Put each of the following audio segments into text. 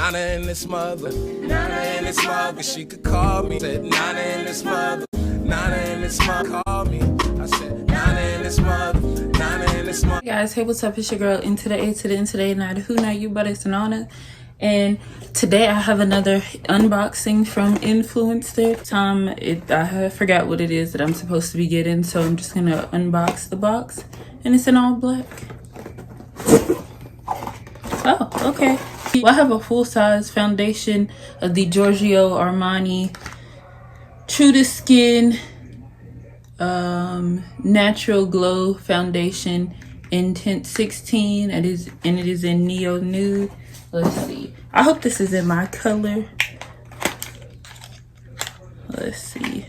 Nana in this mother, Nana in this mother. She could call me. Said Nana in this mother, Nana in this mother. Call me. I said Nana in this mother, Nana in this mother. Hey guys, hey, what's up? It's your girl Into the A to the Into the A, not who, not you, but it's an honor. And today I have another unboxing from Influenster. I forgot what it is that I'm supposed to be getting, so I'm just gonna unbox the box, and it's in all black. Oh, okay. Well, I have a full-size foundation of the Giorgio Armani True to Skin Natural Glow Foundation in tint 16. It is in Neo Nude. Let's see. I hope this is in my color. Let's see.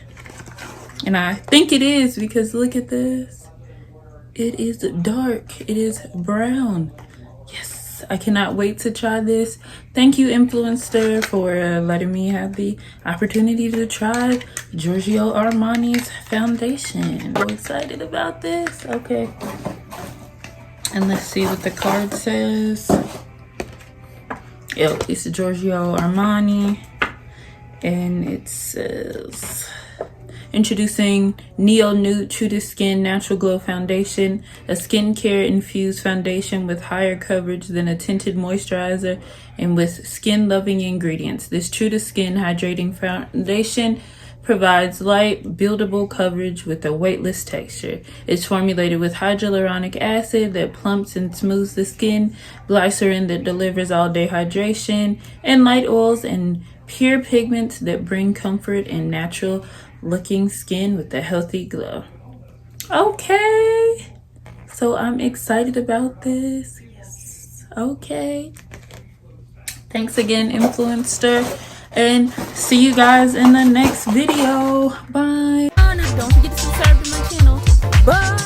And I think it is, because look at this. It is dark. It is brown. Yes, I cannot wait to try this. Thank you, Influenster, for letting me have the opportunity to try Giorgio Armani's foundation. I'm excited about this. Okay. And let's see what the card says. It's Giorgio Armani, and it says, introducing Neo Nude True to Skin Natural Glow Foundation, a skincare infused foundation with higher coverage than a tinted moisturizer and with skin loving ingredients. This True to Skin hydrating foundation provides light, buildable coverage with a weightless texture. It's formulated with hyaluronic acid that plumps and smooths the skin, glycerin that delivers all-day hydration, and light oils and pure pigments that bring comfort and natural-looking skin with a healthy glow. Okay, so I'm excited about this. Yes, okay. Thanks again, Influencer. And see you guys in the next video. Bye. Don't forget to subscribe to my channel. Bye.